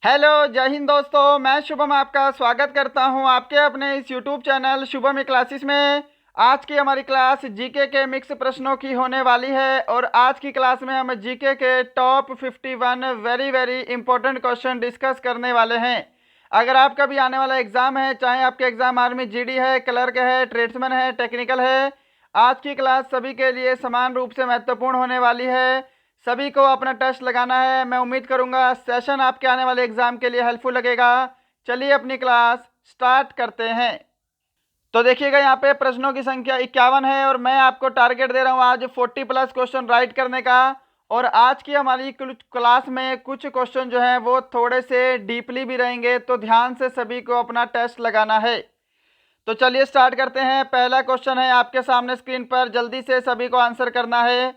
Hello, जय हिंद दोस्तों। मैं शुभम आपका स्वागत करता हूं आपके अपने इस यूट्यूब चैनल शुभम क्लासेस में। आज की हमारी क्लास जीके के मिक्स प्रश्नों की होने वाली है और आज की क्लास में हम जीके के top 51 very very important question discuss करने वाले हैं। अगर आपका भी आने वाला एग्जाम है, चाहे आपके एग्जाम आर्मी जीडी है, क्लर्क है, ट्रेड्समैन है, टेक्निकल है, आज की क्लास सभी के लिए समान रूप से महत्वपूर्ण होने वाली है। सभी को अपना टेस्ट लगाना है। मैं उम्मीद करूंगा सेशन आपके आने वाले एग्जाम के लिए हेल्पफुल लगेगा। चलिए अपनी क्लास स्टार्ट करते हैं। तो देखिएगा, यहाँ पे प्रश्नों की संख्या 51 है और मैं आपको टारगेट दे रहा हूँ आज 40 प्लस क्वेश्चन राइट करने का। और आज की हमारी क्लास में कुछ क्वेश्चन जो हैं वो थोड़े से डीपली भी रहेंगे, तो ध्यान से सभी को अपना टेस्ट लगाना है। तो चलिए स्टार्ट करते हैं। पहला क्वेश्चन है आपके सामने स्क्रीन पर, जल्दी से सभी को आंसर करना है।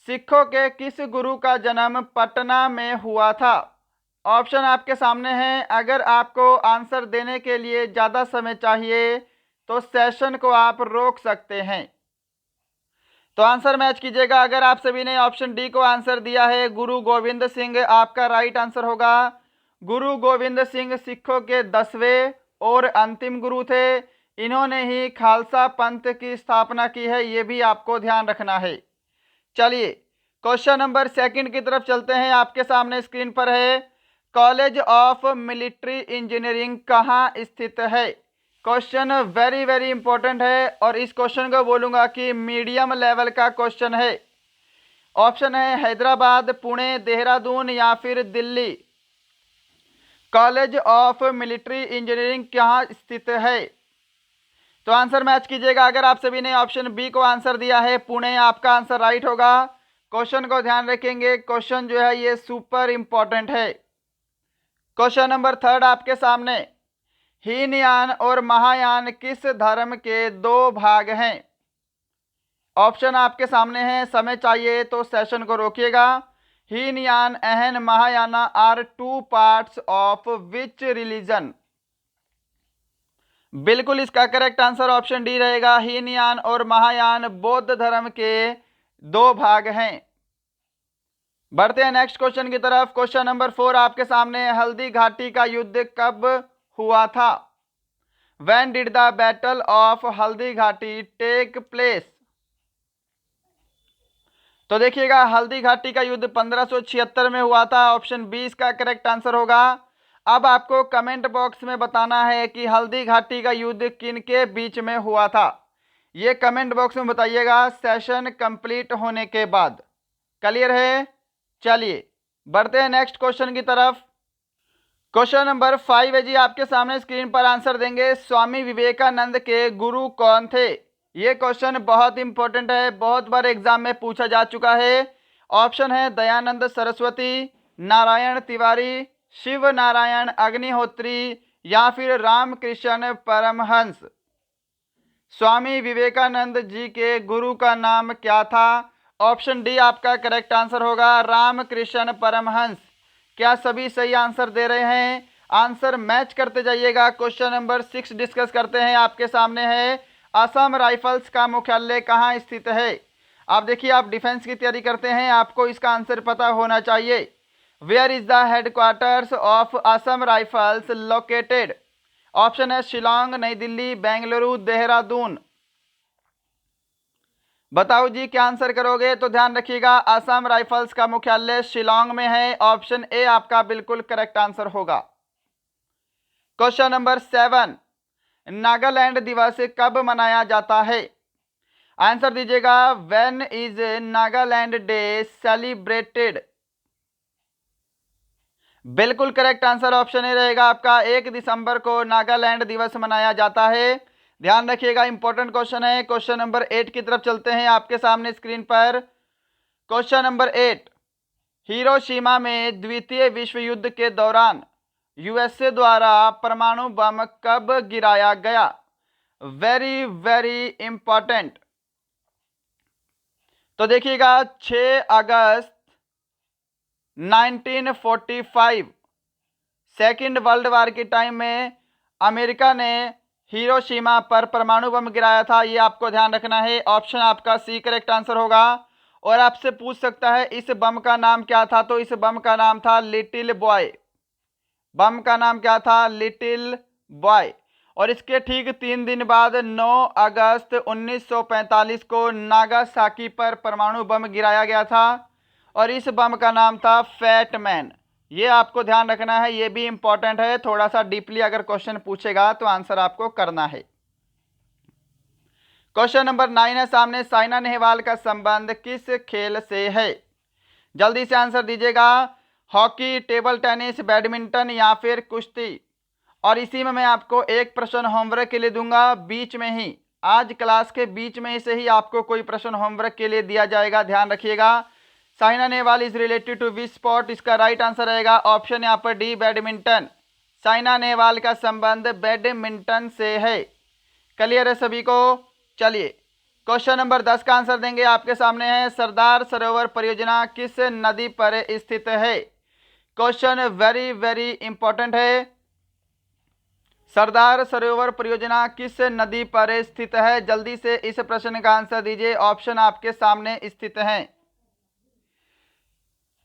सिखों के किस गुरु का जन्म पटना में हुआ था? ऑप्शन आपके सामने हैं। अगर आपको आंसर देने के लिए ज़्यादा समय चाहिए तो सेशन को आप रोक सकते हैं। तो आंसर मैच कीजिएगा। अगर आप सभी ने ऑप्शन डी को आंसर दिया है, गुरु गोविंद सिंह, आपका राइट आंसर होगा। गुरु गोविंद सिंह सिखों के 10वें और अंतिम गुरु थे। इन्होंने ही खालसा पंथ की स्थापना की है, ये भी आपको ध्यान रखना है। चलिए क्वेश्चन नंबर सेकंड की तरफ चलते हैं। आपके सामने स्क्रीन पर है, कॉलेज ऑफ मिलिट्री इंजीनियरिंग कहाँ स्थित है? क्वेश्चन वेरी वेरी इंपॉर्टेंट है और इस क्वेश्चन को बोलूंगा कि मीडियम लेवल का क्वेश्चन है। ऑप्शन है हैदराबाद, पुणे, देहरादून या फिर Delhi. College of military engineering कहाँ स्थित है? तो आंसर मैच कीजिएगा। अगर आप सभी ने ऑप्शन बी को आंसर दिया है पुणे, आपका आंसर राइट होगा। क्वेश्चन को ध्यान रखेंगे, क्वेश्चन जो है ये सुपर इंपॉर्टेंट है। क्वेश्चन नंबर थर्ड आपके सामने, हीनयान और महायान किस धर्म के दो भाग हैं? ऑप्शन आपके सामने हैं। समय चाहिए तो सेशन को रोकिएगा। Hinayana and Mahayana are two parts of which religion? बिल्कुल इसका करेक्ट आंसर ऑप्शन डी रहेगा। हीनयान और महायान बौद्ध धर्म के दो भाग हैं। बढ़ते हैं नेक्स्ट क्वेश्चन की तरफ। क्वेश्चन नंबर 4 आपके सामने, हल्दी घाटी का युद्ध कब हुआ था? When did the battle of Haldi Ghati take place? तो देखिएगा, हल्दी घाटी का युद्ध 1576 में हुआ था। ऑप्शन बी इसका करेक्ट आंसर होगा। अब आपको कमेंट बॉक्स में बताना है कि हल्दी घाटी का युद्ध किन के बीच में हुआ था। ये कमेंट बॉक्स में बताइएगा सेशन कंप्लीट होने के बाद। क्लियर है? चलिए बढ़ते हैं नेक्स्ट क्वेश्चन की तरफ। क्वेश्चन नंबर 5 है जी, आपके सामने स्क्रीन पर आंसर देंगे, स्वामी विवेकानंद के गुरु कौन थे? ये क्वेश्चन बहुत इंपॉर्टेंट है, बहुत बार एग्जाम में पूछा जा चुका है। ऑप्शन है दयानंद सरस्वती, नारायण तिवारी, शिव नारायण अग्निहोत्री या फिर रामकृष्ण परमहंस। स्वामी विवेकानंद जी के गुरु का नाम क्या था? ऑप्शन डी आपका करेक्ट आंसर होगा, रामकृष्ण परमहंस। क्या सभी सही आंसर दे रहे हैं? आंसर मैच करते जाइएगा। क्वेश्चन नंबर 6 डिस्कस करते हैं। आपके सामने है, असम राइफल्स का मुख्यालय कहाँ स्थित है? आप देखिए, आप डिफेंस की तैयारी करते हैं, आपको इसका आंसर पता होना चाहिए। Where is the headquarters of Assam Rifles located? Option है शिलोंग, नई दिल्ली, बेंगलुरु, देहरादून। बताओ जी क्या आंसर करोगे? तो ध्यान रखिएगा, असम राइफल्स का मुख्यालय शिलोंग में है। ऑप्शन ए आपका बिल्कुल करेक्ट आंसर होगा। क्वेश्चन नंबर 7, नागालैंड दिवस कब मनाया जाता है? आंसर दीजिएगा। When is Nagaland day celebrated? बिल्कुल करेक्ट आंसर ऑप्शन ए रहेगा आपका, 1 दिसंबर को नागालैंड दिवस मनाया जाता है। ध्यान रखिएगा, इंपॉर्टेंट क्वेश्चन है। क्वेश्चन नंबर 8 की तरफ चलते हैं। आपके सामने स्क्रीन पर क्वेश्चन नंबर 8, हिरोशिमा में द्वितीय विश्व युद्ध के दौरान यूएसए द्वारा परमाणु बम कब गिराया गया? Very very important. तो देखिएगा, 6 अगस्त 1945 सेकेंड वर्ल्ड वार के टाइम में अमेरिका ने हिरोशिमा पर परमाणु बम गिराया था। ये आपको ध्यान रखना है। ऑप्शन आपका सी करेक्ट आंसर होगा। और आपसे पूछ सकता है इस बम का नाम क्या था? तो इस बम का नाम था लिटिल बॉय। बम का नाम क्या था? Little boy. और इसके ठीक 3 दिन बाद 9 अगस्त 1945 को नागासाकी पर परमाणु बम गिराया गया था और इस बम का नाम था फैट मैन। ये आपको ध्यान रखना है, ये भी इंपॉर्टेंट है, थोड़ा सा डीपली अगर क्वेश्चन पूछेगा तो आंसर आपको करना है। क्वेश्चन नंबर 9 है सामने, साइना नेहवाल का संबंध किस खेल से है? जल्दी से आंसर दीजिएगा। हॉकी, टेबल टेनिस, बैडमिंटन या फिर कुश्ती। और इसी में मैं आपको एक प्रश्न होमवर्क के लिए दूंगा बीच में ही, आज क्लास के बीच में ही से ही आपको कोई प्रश्न होमवर्क के लिए दिया जाएगा, ध्यान रखिएगा। Saina Nehwal is related to which sport? इसका राइट आंसर रहेगा ऑप्शन यहाँ पर डी, बैडमिंटन। साइना नेहवाल का संबंध बैडमिंटन से है। क्लियर है सभी को? चलिए क्वेश्चन नंबर 10 का आंसर देंगे, आपके सामने है, सरदार सरोवर परियोजना किस नदी पर स्थित है? क्वेश्चन वेरी वेरी इंपॉर्टेंट है। सरदार सरोवर परियोजना किस नदी पर स्थित है? जल्दी से इस प्रश्न का आंसर दीजिए, ऑप्शन आपके सामने स्थित हैं।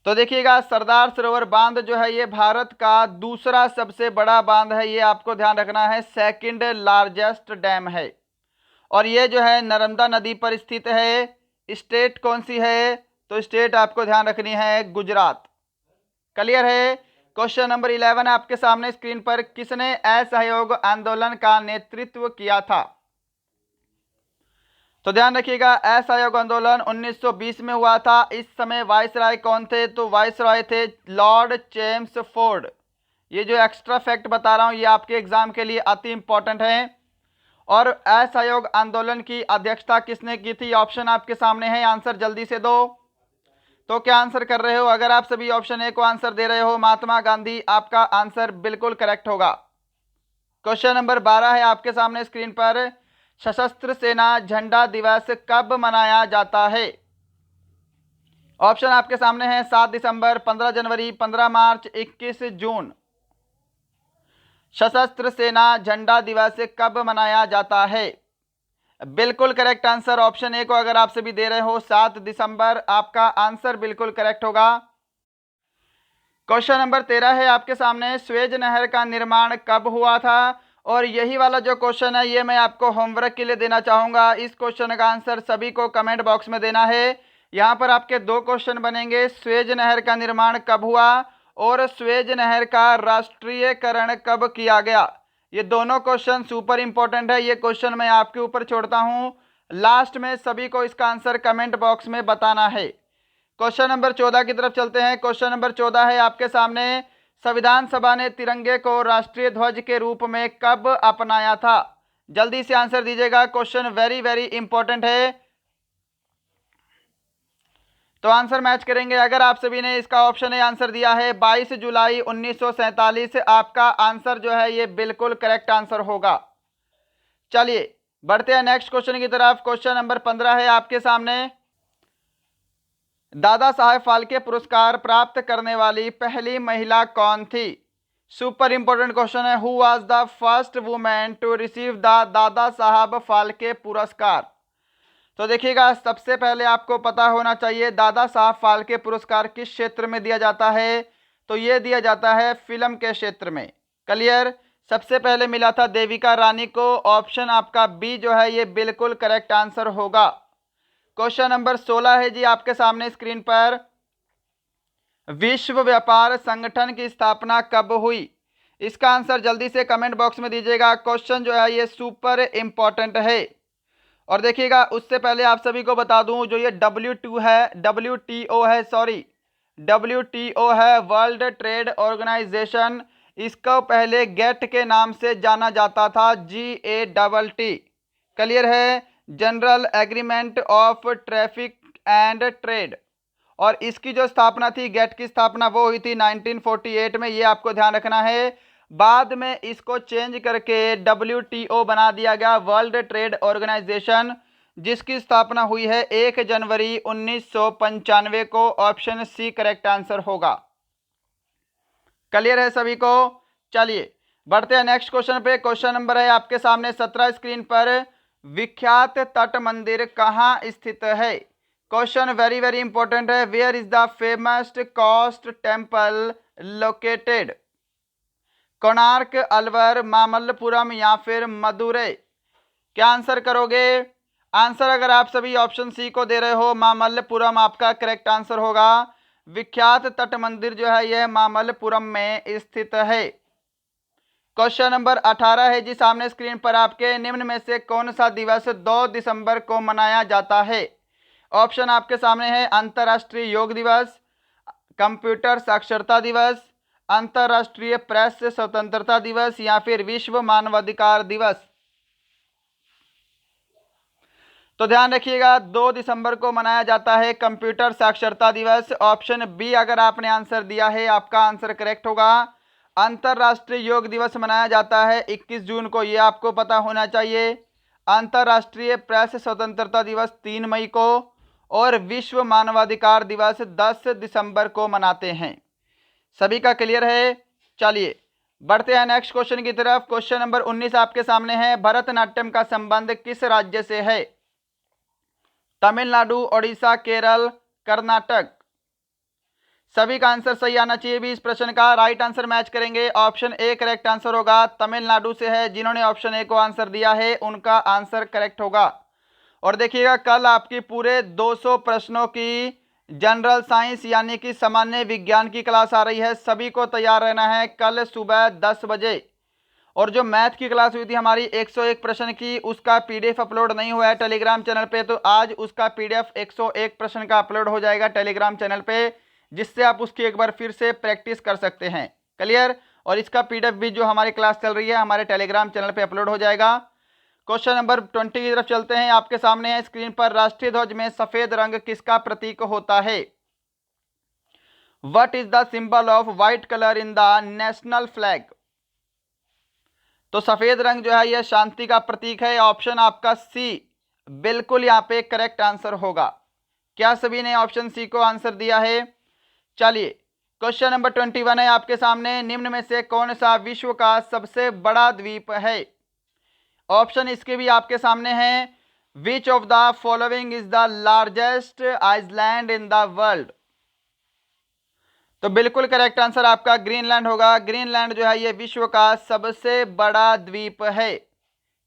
तो देखिएगा, सरदार सरोवर बांध जो है ये भारत का दूसरा सबसे बड़ा बांध है, ये आपको ध्यान रखना है, सेकंड लार्जेस्ट डैम है। और ये जो है नर्मदा नदी पर स्थित है। स्टेट कौन सी है? तो स्टेट आपको ध्यान रखनी है गुजरात। क्लियर है? क्वेश्चन नंबर 11 आपके सामने स्क्रीन पर, किसने असहयोग आंदोलन का नेतृत्व किया था? तो ध्यान रखिएगा, असहयोग आंदोलन 1920 में हुआ था। इस समय वायसराय कौन थे? तो वायसराय थे लॉर्ड चेम्सफोर्ड। ये जो एक्स्ट्रा फैक्ट बता रहा हूं ये आपके एग्जाम के लिए अति इंपॉर्टेंट है। और असहयोग आंदोलन की अध्यक्षता किसने की थी? ऑप्शन आपके सामने है, आंसर जल्दी से दो। तो क्या आंसर कर रहे हो? अगर आप सभी ऑप्शन ए को आंसर दे रहे हो, महात्मा गांधी आपका आंसर बिल्कुल करेक्ट होगा। क्वेश्चन नंबर 12 है आपके सामने स्क्रीन पर, सशस्त्र सेना झंडा दिवस कब मनाया जाता है? ऑप्शन आपके सामने है, 7 दिसंबर, 15 जनवरी, 15 मार्च, 21 जून। सशस्त्र सेना झंडा दिवस कब मनाया जाता है? बिल्कुल करेक्ट आंसर ऑप्शन ए को अगर आप सभी दे रहे हो, 7 दिसंबर आपका आंसर बिल्कुल करेक्ट होगा। क्वेश्चन नंबर 13 है आपके सामने, स्वेज नहर का निर्माण कब हुआ था? और यही वाला जो क्वेश्चन है ये मैं आपको होमवर्क के लिए देना चाहूंगा। इस क्वेश्चन का आंसर सभी को कमेंट बॉक्स में देना है। यहाँ पर आपके 2 क्वेश्चन बनेंगे, स्वेज नहर का निर्माण कब हुआ और स्वेज नहर का राष्ट्रीयकरण कब किया गया। ये दोनों क्वेश्चन सुपर इंपॉर्टेंट है, ये क्वेश्चन मैं आपके ऊपर छोड़ता हूँ, लास्ट में सभी को इसका आंसर कमेंट बॉक्स में बताना है। क्वेश्चन नंबर 14 की तरफ चलते हैं। क्वेश्चन नंबर 14 है आपके सामने, संविधान सभा ने तिरंगे को राष्ट्रीय ध्वज के रूप में कब अपनाया था? जल्दी से आंसर दीजिएगा, क्वेश्चन वेरी वेरी इंपॉर्टेंट है। तो आंसर मैच करेंगे। अगर आप सभी ने इसका ऑप्शन ए आंसर दिया है 22 जुलाई 1947, आपका आंसर जो है ये बिल्कुल करेक्ट आंसर होगा। चलिए बढ़ते हैं नेक्स्ट क्वेश्चन की तरफ। क्वेश्चन नंबर 15 है आपके सामने, दादा साहेब फाल्के पुरस्कार प्राप्त करने वाली पहली महिला कौन थी? सुपर इंपॉर्टेंट क्वेश्चन है, who was the first women to receive the Dada Saheb Phalke पुरस्कार? तो देखिएगा, सबसे पहले आपको पता होना चाहिए दादा साहब फाल्के पुरस्कार किस क्षेत्र में दिया जाता है। तो ये दिया जाता है फिल्म के क्षेत्र में। क्लियर? सबसे पहले मिला था देविका रानी को, ऑप्शन आपका बी जो है ये बिल्कुल करेक्ट आंसर होगा। क्वेश्चन नंबर 16 है जी आपके सामने स्क्रीन पर, विश्व व्यापार संगठन की स्थापना कब हुई? इसका आंसर जल्दी से कमेंट बॉक्स में दीजिएगा। क्वेश्चन जो है ये सुपर इंपॉर्टेंट है। और देखिएगा, उससे पहले आप सभी को बता दूं, जो ये WTO है, वर्ल्ड ट्रेड ऑर्गेनाइजेशन, इसको पहले गेट के नाम से जाना जाता था, GATT। क्लियर है? General agreement of traffic and trade. और इसकी जो स्थापना थी, गेट की स्थापना वो हुई थी 1948 में, ये आपको ध्यान रखना है। बाद में इसको चेंज करके WTO बना दिया गया, वर्ल्ड ट्रेड ऑर्गेनाइजेशन, जिसकी स्थापना हुई है 1 जनवरी 1995 को। ऑप्शन सी करेक्ट आंसर होगा। क्लियर है सभी को? चलिए बढ़ते हैं नेक्स्ट क्वेश्चन पे। क्वेश्चन नंबर है आपके सामने 17 स्क्रीन पर, विख्यात तट मंदिर कहाँ स्थित है? क्वेश्चन वेरी वेरी इंपॉर्टेंट है, where is the famous coast temple located? Konark, Alwar, Mamallapuram या फिर मदुरै? क्या आंसर करोगे? आंसर अगर आप सभी ऑप्शन सी को दे रहे हो, मामल्लपुरम आपका करेक्ट आंसर होगा। विख्यात तट मंदिर जो है यह मामल्लपुरम में स्थित है। क्वेश्चन नंबर 18 है जी सामने स्क्रीन पर आपके, निम्न में से कौन सा दिवस 2 दिसंबर को मनाया जाता है? ऑप्शन आपके सामने है, अंतर्राष्ट्रीय योग दिवस, कंप्यूटर साक्षरता दिवस, अंतर्राष्ट्रीय प्रेस स्वतंत्रता दिवस या फिर विश्व मानवाधिकार दिवस। तो ध्यान रखिएगा, 2 दिसंबर को मनाया जाता है कंप्यूटर साक्षरता दिवस। ऑप्शन बी अगर आपने आंसर दिया है आपका आंसर करेक्ट होगा। अंतर्राष्ट्रीय योग दिवस मनाया जाता है 21 जून को, ये आपको पता होना चाहिए। अंतर्राष्ट्रीय प्रेस स्वतंत्रता दिवस 3 मई को और विश्व मानवाधिकार दिवस 10 दिसंबर को मनाते हैं। सभी का क्लियर है? चलिए बढ़ते हैं नेक्स्ट क्वेश्चन की तरफ। क्वेश्चन नंबर 19 आपके सामने है, भरतनाट्यम का संबंध किस राज्य से है? तमिलनाडु, ओडिशा, केरल, कर्नाटक? सभी का आंसर सही आना चाहिए भी इस प्रश्न का। राइट आंसर मैच करेंगे, ऑप्शन ए करेक्ट आंसर होगा। तमिलनाडु से है, जिन्होंने ऑप्शन ए को आंसर दिया है उनका आंसर करेक्ट होगा। और देखिएगा कल आपकी पूरे 200 प्रश्नों की जनरल साइंस यानी कि सामान्य विज्ञान की क्लास आ रही है, सभी को तैयार रहना है कल सुबह 10 बजे। और जो मैथ की क्लास हुई थी हमारी 101 प्रश्न की, उसका पीडीएफ अपलोड नहीं हुआ है टेलीग्राम चैनल पे, तो आज उसका पीडीएफ 101 प्रश्न का अपलोड हो जाएगा टेलीग्राम चैनल पे, जिससे आप उसकी एक बार फिर से प्रैक्टिस कर सकते हैं। क्लियर? और इसका पीडीएफ भी जो हमारी क्लास चल रही है हमारे टेलीग्राम चैनल पे अपलोड हो जाएगा। क्वेश्चन नंबर 20 की तरफ चलते हैं। आपके सामने है स्क्रीन पर, राष्ट्रीय ध्वज में सफेद रंग किसका प्रतीक होता है? What is the symbol of white colour in the national flag? तो सफेद रंग जो है यह शांति का प्रतीक है। ऑप्शन आपका सी बिल्कुल यहाँ पे करेक्ट आंसर होगा। क्या सभी ने ऑप्शन सी को आंसर दिया है? चलिए क्वेश्चन नंबर 21 है आपके सामने, निम्न में से कौन सा विश्व का सबसे बड़ा द्वीप है? ऑप्शन इसके भी आपके सामने हैं, which of the following is the largest island in the world? तो बिल्कुल करेक्ट आंसर आपका ग्रीनलैंड होगा। ग्रीनलैंड जो है ये विश्व का सबसे बड़ा द्वीप है।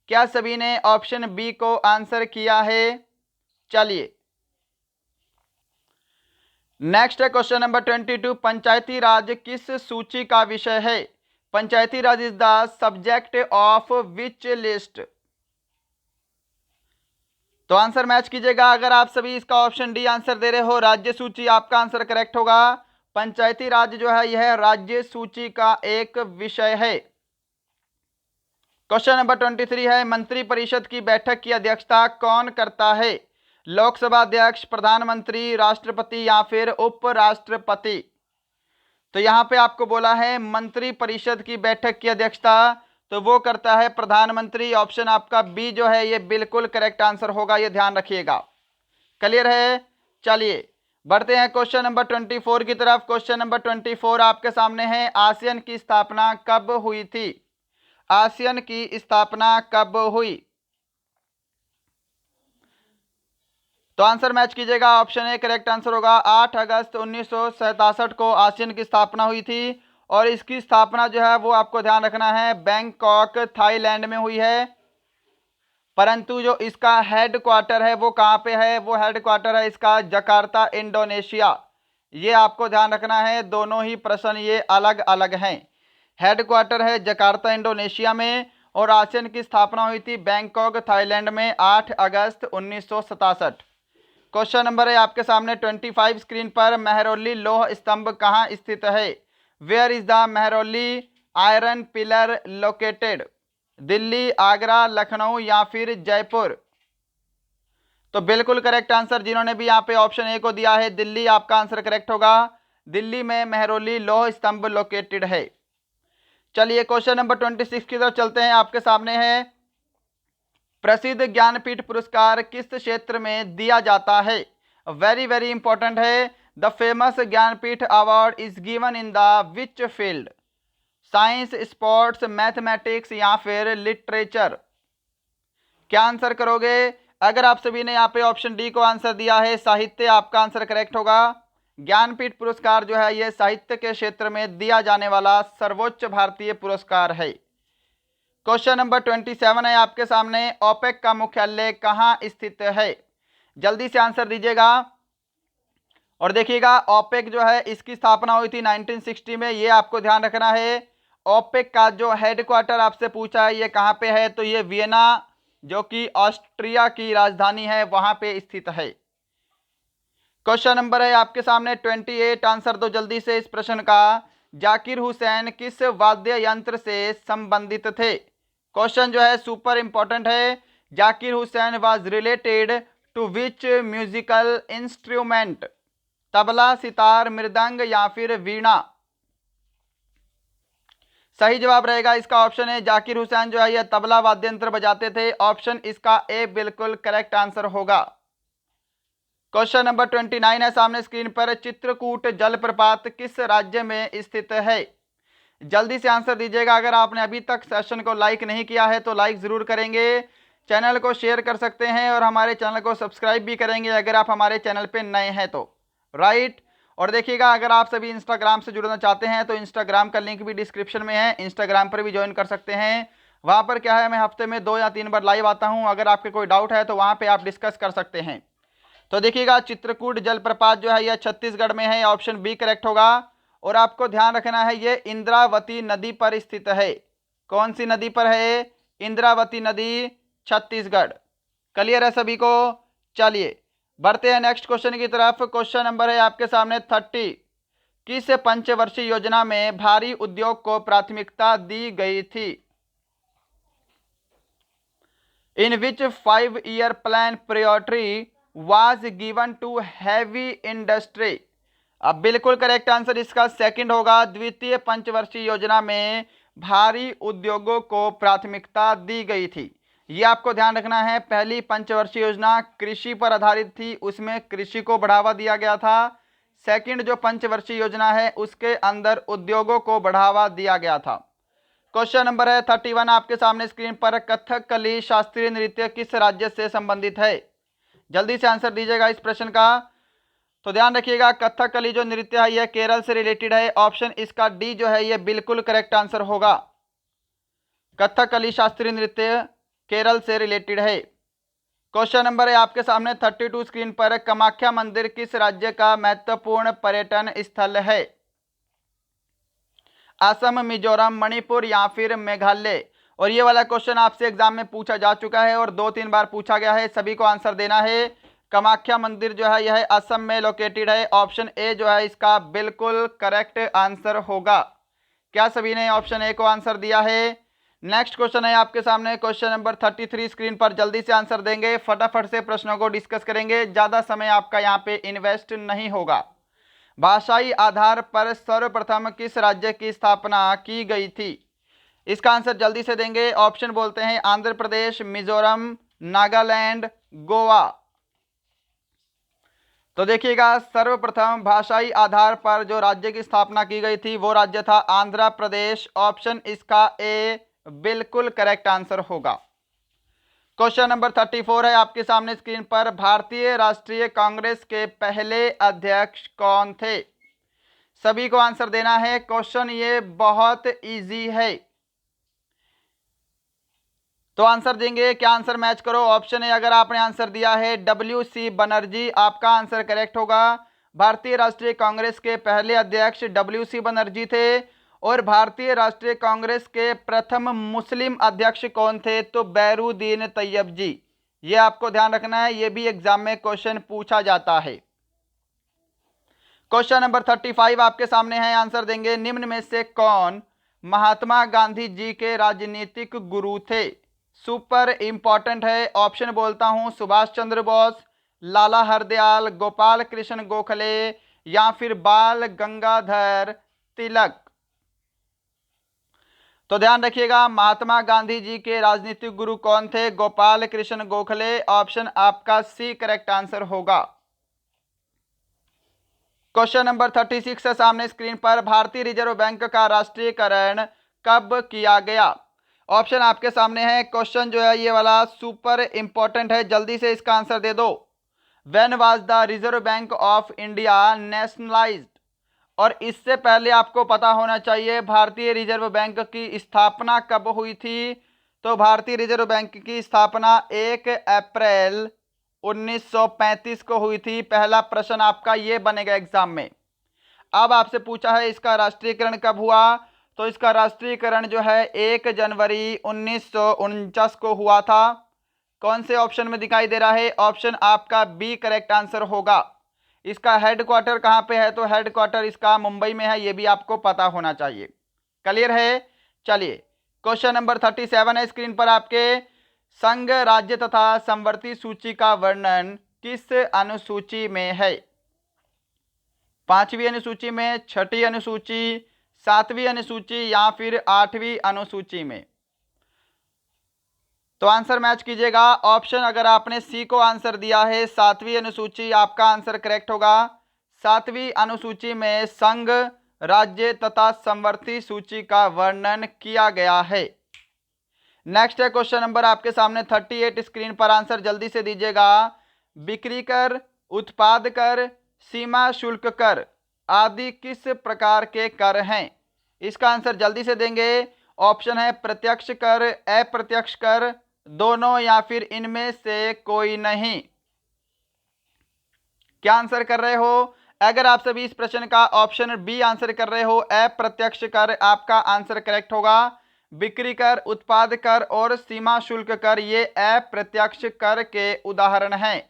क्या सभी ने ऑप्शन बी को आंसर किया है? चलिए नेक्स्ट है क्वेश्चन नंबर 22, पंचायती राज किस सूची का विषय है? Panchayati Raj is the subject of which list? तो आंसर मैच कीजिएगा। अगर आप सभी इसका ऑप्शन डी आंसर दे रहे हो, राज्य सूची, आपका आंसर करेक्ट होगा। पंचायती राज जो है यह राज्य सूची का एक विषय है। क्वेश्चन नंबर 23 है, मंत्री परिषद की बैठक की अध्यक्षता कौन करता है? लोकसभा अध्यक्ष, प्रधानमंत्री, राष्ट्रपति या फिर उपराष्ट्रपति? तो यहां पे आपको बोला है मंत्री परिषद की बैठक की अध्यक्षता, तो वो करता है प्रधानमंत्री। ऑप्शन आपका बी जो है ये बिल्कुल करेक्ट आंसर होगा, ये ध्यान रखिएगा। क्लियर है? चलिए बढ़ते हैं क्वेश्चन नंबर 24 की तरफ। क्वेश्चन नंबर 24 आपके सामने है, आसियान की स्थापना कब हुई थी? आसियान की स्थापना कब हुई? तो आंसर मैच कीजिएगा, ऑप्शन ए करेक्ट आंसर होगा। 8 अगस्त 1967 को आसियान की स्थापना हुई थी। और इसकी स्थापना जो है वो आपको ध्यान रखना है बैंकॉक थाईलैंड में हुई है, परंतु जो इसका हेड क्वार्टर है वो कहाँ पे है? वो हेड क्वार्टर है इसका जकार्ता, इंडोनेशिया। ये आपको ध्यान रखना है, दोनों ही प्रश्न ये अलग अलग हैं। हेड क्वार्टर है जकार्ता, इंडोनेशिया में, और आसियान की स्थापना हुई थी बैंकॉक थाईलैंड में 8 अगस्त 1967। क्वेश्चन नंबर है आपके सामने 25 स्क्रीन पर, मेहरौली लौह स्तंभ कहाँ स्थित है? Where is the Mehrauli iron pillar located? Delhi, Agra, Lucknow या फिर जयपुर? तो बिल्कुल करेक्ट आंसर जिन्होंने भी यहाँ पे ऑप्शन ए को दिया है दिल्ली, आपका आंसर करेक्ट होगा। दिल्ली में मेहरौली लौह स्तंभ लोकेटेड है। चलिए क्वेश्चन नंबर 26 की तरफ चलते हैं। आपके सामने है, प्रसिद्ध ज्ञानपीठ पुरस्कार किस क्षेत्र में दिया जाता है? वेरी वेरी इंपॉर्टेंट है। The famous Jnanpith award is given in the which field? Science, sports, mathematics या फिर लिटरेचर? क्या आंसर करोगे? अगर आप सभी ने यहाँ पे ऑप्शन डी को आंसर दिया है साहित्य, आपका आंसर करेक्ट होगा। ज्ञानपीठ पुरस्कार जो है ये साहित्य के क्षेत्र में दिया जाने वाला सर्वोच्च भारतीय पुरस्कार है। क्वेश्चन नंबर 27 है आपके सामने, ओपेक का मुख्यालय कहाँ स्थित है? जल्दी से आंसर दीजिएगा। और देखिएगा ओपेक जो है इसकी स्थापना हुई थी 1960 में, ये आपको ध्यान रखना है। ओपेक का जो हेडक्वार्टर आपसे पूछा है ये कहाँ पे है, तो ये वियना जो कि ऑस्ट्रिया की राजधानी है वहां पे स्थित है। क्वेश्चन नंबर है आपके सामने 28, आंसर दो जल्दी से इस प्रश्न का। जाकिर हुसैन किस वाद्य यंत्र से संबंधित थे? क्वेश्चन जो है सुपर इंपॉर्टेंट है। Zakir Hussain was related to which musical instrument? Tabla, sitar, mridang या फिर वीणा? सही जवाब रहेगा इसका ऑप्शन है, जाकिर हुसैन जो है यह तबला वाद्य यंत्र बजाते थे। ऑप्शन इसका ए बिल्कुल करेक्ट आंसर होगा। क्वेश्चन नंबर 29 है सामने स्क्रीन पर, चित्रकूट जलप्रपात किस राज्य में स्थित है? जल्दी से आंसर दीजिएगा। अगर आपने अभी तक सेशन को लाइक नहीं किया है तो लाइक जरूर करेंगे, चैनल को शेयर कर सकते हैं और हमारे चैनल को सब्सक्राइब भी करेंगे अगर आप हमारे चैनल पे नए हैं तो, राइट। और देखिएगा अगर आप सभी इंस्टाग्राम से जुड़ना चाहते हैं तो इंस्टाग्राम का लिंक भी डिस्क्रिप्शन में है, इंस्टाग्राम पर भी ज्वाइन कर सकते हैं। वहाँ पर क्या है, मैं हफ्ते में 2 या 3 बार लाइव आता हूँ, अगर आपके कोई डाउट है तो वहाँ पे आप डिस्कस कर सकते हैं। तो देखिएगा चित्रकूट जलप्रपात जो है यह छत्तीसगढ़ में है, ऑप्शन बी करेक्ट होगा। और आपको ध्यान रखना है ये इंद्रावती नदी पर स्थित है। कौन सी नदी पर है? इंद्रावती नदी, छत्तीसगढ़। क्लियर है सभी को? चलिए बढ़ते हैं नेक्स्ट क्वेश्चन की तरफ। क्वेश्चन नंबर है आपके सामने 30, किस पंचवर्षीय योजना में भारी उद्योग को प्राथमिकता दी गई थी? In which 5-year plan priority was given to heavy industry? अब बिल्कुल करेक्ट आंसर इसका सेकंड होगा। द्वितीय पंचवर्षीय योजना में भारी उद्योगों को प्राथमिकता दी गई थी। ये आपको ध्यान रखना है। पहली पंचवर्षीय योजना कृषि पर आधारित थी, उसमें कृषि को बढ़ावा दिया गया था। सेकंड जो पंचवर्षीय योजना है उसके अंदर उद्योगों को बढ़ावा दिया गया था। क्वेश्चन नंबर है 31 आपके सामने स्क्रीन पर, कथकली शास्त्रीय नृत्य किस राज्य से संबंधित है? जल्दी से आंसर दीजिएगा इस प्रश्न का। तो ध्यान रखिएगा कथकली जो नृत्य है यह केरल से रिलेटेड है। ऑप्शन इसका डी जो है यह बिल्कुल करेक्ट आंसर होगा। कथकली शास्त्रीय नृत्य केरल से रिलेटेड है। क्वेश्चन नंबर है आपके सामने 32 स्क्रीन पर, कामाख्या मंदिर किस राज्य का महत्वपूर्ण पर्यटन स्थल है? असम, मिजोरम, मणिपुर या फिर मेघालय? और ये वाला क्वेश्चन आपसे एग्जाम में पूछा जा चुका है और 2-3 बार पूछा गया है, सभी को आंसर देना है। कामाख्या मंदिर जो है यह असम में लोकेटेड है। ऑप्शन ए जो है इसका बिल्कुल करेक्ट आंसर होगा। क्या सभी ने ऑप्शन ए को आंसर दिया है? नेक्स्ट क्वेश्चन है आपके सामने क्वेश्चन नंबर 33 स्क्रीन पर, जल्दी से आंसर देंगे, फटाफट से प्रश्नों को डिस्कस करेंगे, ज्यादा समय आपका यहाँ पे इन्वेस्ट नहीं होगा। भाषाई आधार पर सर्वप्रथम किस राज्य की स्थापना की गई थी? इसका आंसर जल्दी से देंगे। ऑप्शन बोलते हैं आंध्र प्रदेश, मिजोरम, नागालैंड, गोवा। तो देखिएगा सर्वप्रथम भाषाई आधार पर जो राज्य की स्थापना की गई थी वो राज्य था आंध्र प्रदेश। ऑप्शन इसका ए बिल्कुल करेक्ट आंसर होगा। क्वेश्चन नंबर 34 है आपके सामने स्क्रीन पर, भारतीय राष्ट्रीय कांग्रेस के पहले अध्यक्ष कौन थे? सभी को आंसर देना है। क्वेश्चन ये बहुत इजी है, तो आंसर देंगे। क्या आंसर मैच करो? ऑप्शन है अगर आपने आंसर दिया है WC बनर्जी, आपका आंसर करेक्ट होगा। भारतीय राष्ट्रीय कांग्रेस के पहले अध्यक्ष WC बनर्जी थे। और भारतीय राष्ट्रीय कांग्रेस के प्रथम मुस्लिम अध्यक्ष कौन थे? तो बैरुद्दीन तैयब जी। ये आपको ध्यान रखना है, ये भी एग्जाम में क्वेश्चन पूछा जाता है। क्वेश्चन नंबर 35 आपके सामने है, आंसर देंगे। निम्न में से कौन महात्मा गांधी जी के राजनीतिक गुरु थे? सुपर इंपॉर्टेंट है। ऑप्शन बोलता हूं सुभाष चंद्र बोस, लाला हरदयाल, गोपाल कृष्ण गोखले या फिर बाल गंगाधर तिलक। तो ध्यान रखिएगा महात्मा गांधी जी के राजनीतिक गुरु कौन थे? गोपाल कृष्ण गोखले। ऑप्शन आपका सी करेक्ट आंसर होगा। क्वेश्चन नंबर 36 है सामने स्क्रीन पर, भारतीय रिजर्व बैंक का राष्ट्रीयकरण कब किया गया? ऑप्शन आपके सामने है। क्वेश्चन जो है ये वाला सुपर इंपॉर्टेंट है, जल्दी से इसका आंसर दे दो। When was the reserve bank of India nationalised. और इससे पहले आपको पता होना चाहिए भारतीय रिजर्व बैंक की स्थापना कब हुई थी। तो भारतीय रिजर्व बैंक की स्थापना 1 अप्रैल 1935 को हुई थी। पहला प्रश्न आपका ये बनेगा एग्जाम में। अब आपसे पूछा है इसका राष्ट्रीयकरण कब हुआ। तो इसका राष्ट्रीयकरण जो है 1 जनवरी 1949 को हुआ था। कौन से ऑप्शन में दिखाई दे रहा है? ऑप्शन आपका बी करेक्ट आंसर होगा। इसका हेडक्वार्टर कहाँ पे है? तो हेडक्वार्टर इसका मुंबई में है, ये भी आपको पता होना चाहिए। क्लियर है? चलिए क्वेश्चन नंबर 37 है स्क्रीन पर आपके। संघ राज्य तथा समवर्ती सूची का वर्णन किस अनुसूची में है? 5वीं अनुसूची में, 6ठी अनुसूची, 7वीं अनुसूची या फिर 8वीं अनुसूची में? तो आंसर मैच कीजिएगा। ऑप्शन अगर आपने सी को आंसर दिया है 7वीं अनुसूची, आपका आंसर करेक्ट होगा। 7वीं अनुसूची में संघ राज्य तथा समवर्ती सूची का वर्णन किया गया है। नेक्स्ट है क्वेश्चन नंबर आपके सामने 38 स्क्रीन पर। आंसर जल्दी से दीजिएगा। बिक्री कर, उत्पाद कर, सीमा शुल्क कर आदि किस प्रकार के कर हैं? इसका आंसर जल्दी से देंगे। ऑप्शन है प्रत्यक्ष कर, अप्रत्यक्ष कर, दोनों या फिर इनमें से कोई नहीं। क्या आंसर कर रहे हो? अगर आप सभी इस प्रश्न का ऑप्शन बी आंसर कर रहे हो, अप्रत्यक्ष कर, आपका आंसर करेक्ट होगा। बिक्री कर, उत्पाद कर और सीमा शुल्क कर ये अप्रत्यक्ष कर के उदाहरण हैं।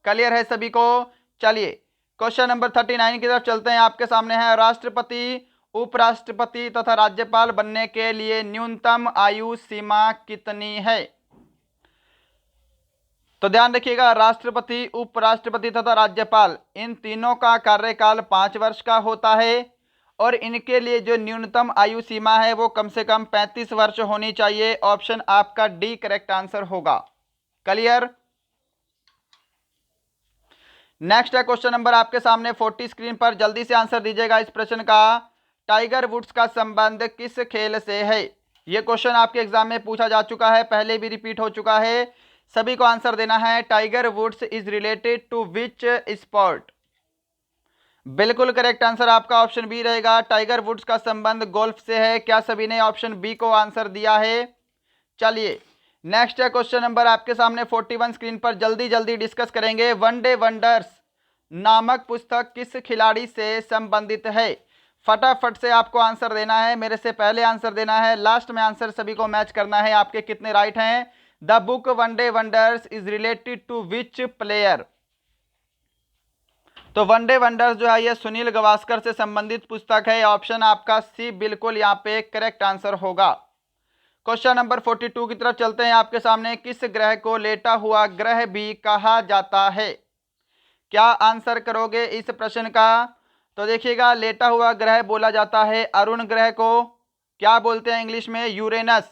क्लियर है सभी को? चलिए क्वेश्चन नंबर 39 की तरफ चलते हैं। आपके सामने है राष्ट्रपति, उपराष्ट्रपति तथा राज्यपाल बनने के लिए न्यूनतम आयु सीमा कितनी है? तो ध्यान रखिएगा, राष्ट्रपति, उपराष्ट्रपति तथा राज्यपाल इन तीनों का कार्यकाल 5 वर्ष का होता है और इनके लिए जो न्यूनतम आयु सीमा है वो कम से कम 35 वर्ष होनी चाहिए। ऑप्शन आपका डी करेक्ट आंसर होगा। क्लियर? नेक्स्ट है क्वेश्चन नंबर आपके सामने 40 स्क्रीन पर। जल्दी से आंसर दीजिएगा इस प्रश्न का। टाइगर वुड्स का संबंध किस खेल से है? यह क्वेश्चन आपके एग्जाम में पूछा जा चुका है, पहले भी रिपीट हो चुका है। सभी को आंसर देना है। Tiger Woods is related to which sport? बिल्कुल करेक्ट आंसर आपका ऑप्शन बी रहेगा। टाइगर वुड्स का संबंध गोल्फ से है। क्या सभी ने ऑप्शन बी को आंसर दिया है? चलिए नेक्स्ट है क्वेश्चन नंबर आपके सामने 41 स्क्रीन पर। जल्दी जल्दी डिस्कस करेंगे। वनडे वंडर्स नामक पुस्तक किस खिलाड़ी से संबंधित है? फटाफट से आपको आंसर देना है, मेरे से पहले आंसर देना है, लास्ट में आंसर सभी को मैच करना है आपके कितने राइट हैं। The book one day wonders is related to which player? तो वनडे वंडर्स जो है ये सुनील गावस्कर से संबंधित पुस्तक है। ऑप्शन आपका सी बिल्कुल यहाँ पे करेक्ट आंसर होगा। क्वेश्चन नंबर 42 की तरफ चलते हैं आपके सामने। किस ग्रह को लेटा हुआ ग्रह भी कहा जाता है? क्या आंसर करोगे इस प्रश्न का? तो देखिएगा, लेटा हुआ ग्रह बोला जाता है अरुण ग्रह को। क्या बोलते हैं इंग्लिश में? यूरेनस।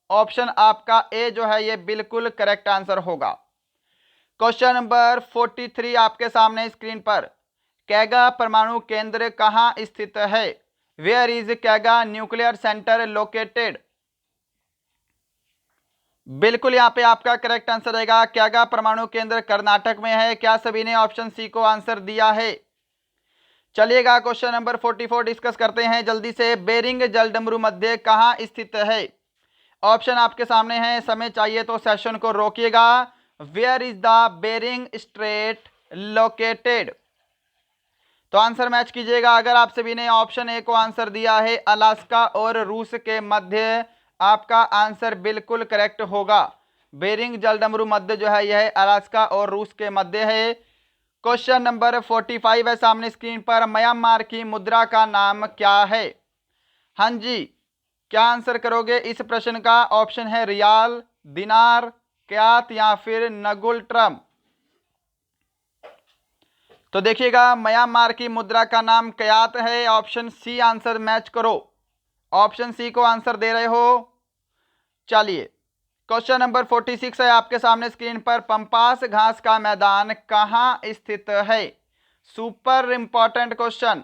ऑप्शन आपका ए जो है ये बिल्कुल करेक्ट आंसर होगा। क्वेश्चन नंबर 43 आपके सामने स्क्रीन पर। कैगा परमाणु केंद्र कहाँ स्थित है? Where is Kaiga nuclear centre located? बिल्कुल यहाँ पे आपका करेक्ट आंसर रहेगा। कैगा परमाणु केंद्र कर्नाटक में है। क्या सभी ने ऑप्शन सी को आंसर दिया है? चलिएगा क्वेश्चन नंबर 44 डिस्कस करते हैं जल्दी से। बेरिंग जलडमरू मध्य कहाँ स्थित है? ऑप्शन आपके सामने है, समय चाहिए तो सेशन को रोकिएगा। Where is the Bering Strait located? तो आंसर मैच कीजिएगा। अगर आप सभी ने ऑप्शन ए को आंसर दिया है अलास्का और रूस के मध्य, आपका आंसर बिल्कुल करेक्ट होगा। बेरिंग जलडमरू मध्य जो है यह अलास्का और रूस के मध्य है। क्वेश्चन नंबर 45 है सामने स्क्रीन पर। म्यांमार की मुद्रा का नाम क्या है? हाँ जी, क्या आंसर करोगे इस प्रश्न का? ऑप्शन है रियाल, दिनार, क्यात या फिर नगुल ट्रम? तो देखिएगा, म्यांमार की मुद्रा का नाम क्यात है। ऑप्शन सी आंसर मैच करो। ऑप्शन सी को आंसर दे रहे हो। चलिए क्वेश्चन नंबर 46 है आपके सामने स्क्रीन पर। पंपास घास का मैदान कहाँ स्थित है? Super important question.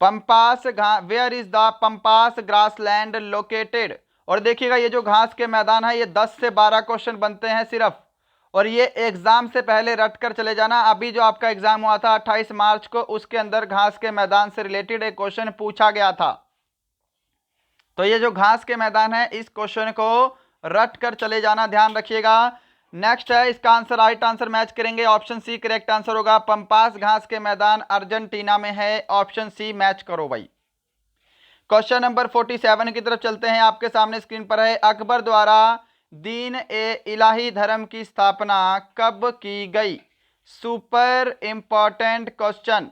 Pampas where is the Pampas grassland located? और देखिएगा, ये जो घास के मैदान है ये 10 से 12 क्वेश्चन बनते हैं सिर्फ, और ये एग्जाम से पहले रट कर चले जाना। अभी जो आपका एग्जाम हुआ था 28 मार्च को, उसके अंदर घास के मैदान से रिलेटेड एक क्वेश्चन पूछा गया था। तो ये जो घास के मैदान है, इस क्वेश्चन को रट कर चले जाना, ध्यान रखिएगा। नेक्स्ट है, इसका आंसर राइट आंसर मैच करेंगे, ऑप्शन सी करेक्ट आंसर होगा। पंपास घास के मैदान अर्जेंटीना में है, ऑप्शन सी मैच करो भाई। क्वेश्चन नंबर 47 की तरफ चलते हैं, आपके सामने स्क्रीन पर है। अकबर द्वारा दीन ए इलाही धर्म की स्थापना कब की गई? सुपर इंपॉर्टेंट क्वेश्चन,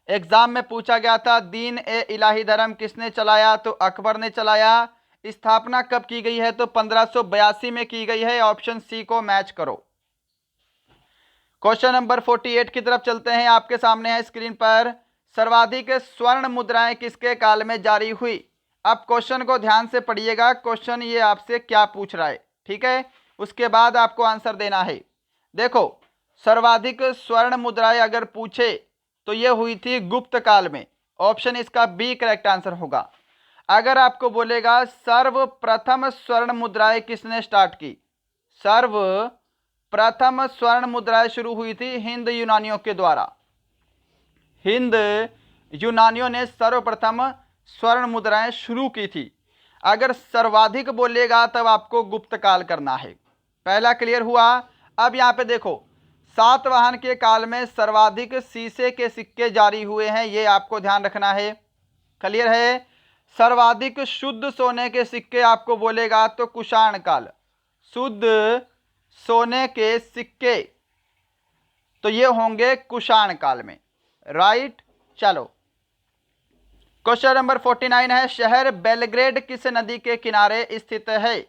एग्जाम में पूछा गया था। दीन ए इलाही धर्म किसने चलाया? तो अकबर ने चलाया। स्थापना कब की गई है? तो 1582 में की गई है, ऑप्शन सी को मैच करो। क्वेश्चन नंबर 48 की तरफ चलते हैं, आपके सामने है स्क्रीन पर। सर्वाधिक स्वर्ण मुद्राएं किसके काल में जारी हुई? अब क्वेश्चन को ध्यान से पढ़िएगा, क्वेश्चन ये आपसे क्या पूछ रहा है, ठीक है, उसके बाद आपको आंसर देना है। देखो, सर्वाधिक स्वर्ण मुद्राएं अगर पूछे तो ये हुई थी गुप्त काल में, ऑप्शन इसका बी करेक्ट आंसर होगा। अगर आपको बोलेगा सर्वप्रथम स्वर्ण मुद्राएं किसने स्टार्ट की? सर्वप्रथम स्वर्ण मुद्राएं शुरू हुई थी हिंद यूनानियों के द्वारा। हिंद यूनानियों ने सर्वप्रथम स्वर्ण मुद्राएं शुरू की थी। अगर सर्वाधिक बोलेगा तब आपको गुप्त काल करना है। पहला क्लियर हुआ। अब यहां पे देखो, सातवाहन के काल में सर्वाधिक शीशे के सिक्के जारी हुए हैं, ये आपको ध्यान रखना है। क्लियर है? सर्वाधिक शुद्ध सोने के सिक्के आपको बोलेगा तो कुषाण काल, शुद्ध सोने के सिक्के तो ये होंगे कुषाण काल में, राइट। चलो, क्वेश्चन नंबर 49 है, शहर बेलग्रेड किस नदी के किनारे स्थित है?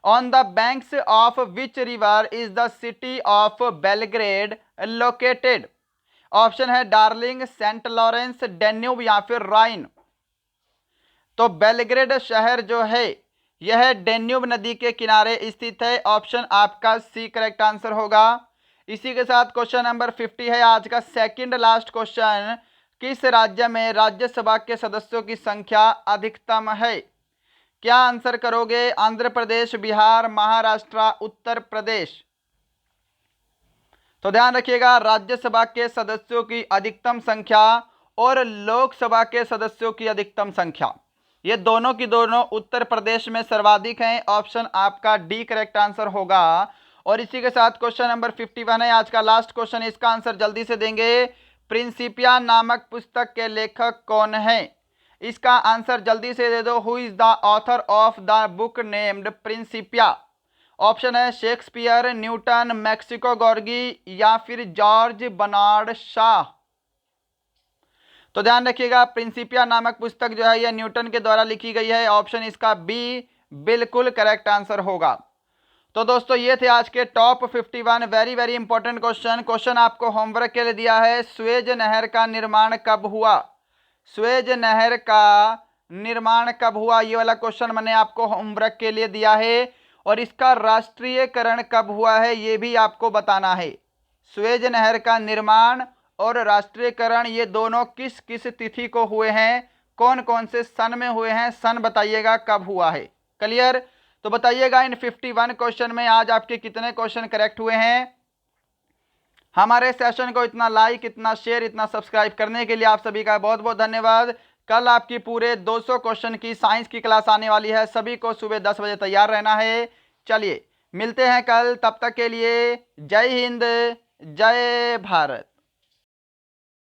On the banks of which river is the city of Belgrade located? Option है डार्लिंग, सेंट लॉरेंस, डेन्यूब या फिर राइन। तो बेलग्रेड शहर जो है यह डेन्यूब नदी के किनारे स्थित है, ऑप्शन आपका सी करेक्ट आंसर होगा। इसी के साथ क्वेश्चन नंबर 50 है, आज का सेकंड लास्ट क्वेश्चन। किस राज्य में राज्यसभा के सदस्यों की संख्या अधिकतम है? क्या आंसर करोगे? आंध्र प्रदेश, बिहार, महाराष्ट्र, उत्तर प्रदेश। तो ध्यान रखिएगा, राज्यसभा के सदस्यों की अधिकतम संख्या और लोकसभा के सदस्यों की अधिकतम संख्या, ये दोनों की दोनों उत्तर प्रदेश में सर्वाधिक हैं, ऑप्शन आपका डी करेक्ट आंसर होगा। और इसी के साथ क्वेश्चन नंबर 51 है, आज का लास्ट क्वेश्चन, इसका आंसर जल्दी से देंगे। प्रिंसिपिया नामक पुस्तक के लेखक कौन है? इसका आंसर जल्दी से दे दो। Who is the author of the book named Principia? Option है शेक्सपियर, न्यूटन, मैक्सिको गॉर्गी या फिर जॉर्ज बर्नार्ड शॉ। तो ध्यान रखिएगा, प्रिंसिपिया नामक पुस्तक जो है यह न्यूटन के द्वारा लिखी गई है, ऑप्शन इसका बी बिल्कुल करेक्ट आंसर होगा। तो दोस्तों, ये थे आज के top 51 very very important question. Question आपको होमवर्क के लिए दिया है, स्वेज नहर का निर्माण कब हुआ? स्वेज नहर का निर्माण कब हुआ, ये वाला क्वेश्चन मैंने आपको होमवर्क के लिए दिया है। और इसका राष्ट्रीयकरण कब हुआ है ये भी आपको बताना है। स्वेज नहर का निर्माण और राष्ट्रीयकरण ये दोनों किस किस तिथि को हुए हैं, कौन कौन से सन में हुए हैं, सन बताइएगा कब हुआ है। क्लियर? तो बताइएगा इन 51 क्वेश्चन में आज आपके कितने क्वेश्चन करेक्ट हुए हैं। हमारे सेशन को इतना लाइक, इतना शेयर, इतना सब्सक्राइब करने के लिए आप सभी का बहुत बहुत धन्यवाद। कल आपकी पूरे 200 क्वेश्चन की साइंस की क्लास आने वाली है, सभी को सुबह 10 बजे तैयार रहना है। चलिए मिलते हैं कल, तब तक के लिए जय हिंद, जय भारत।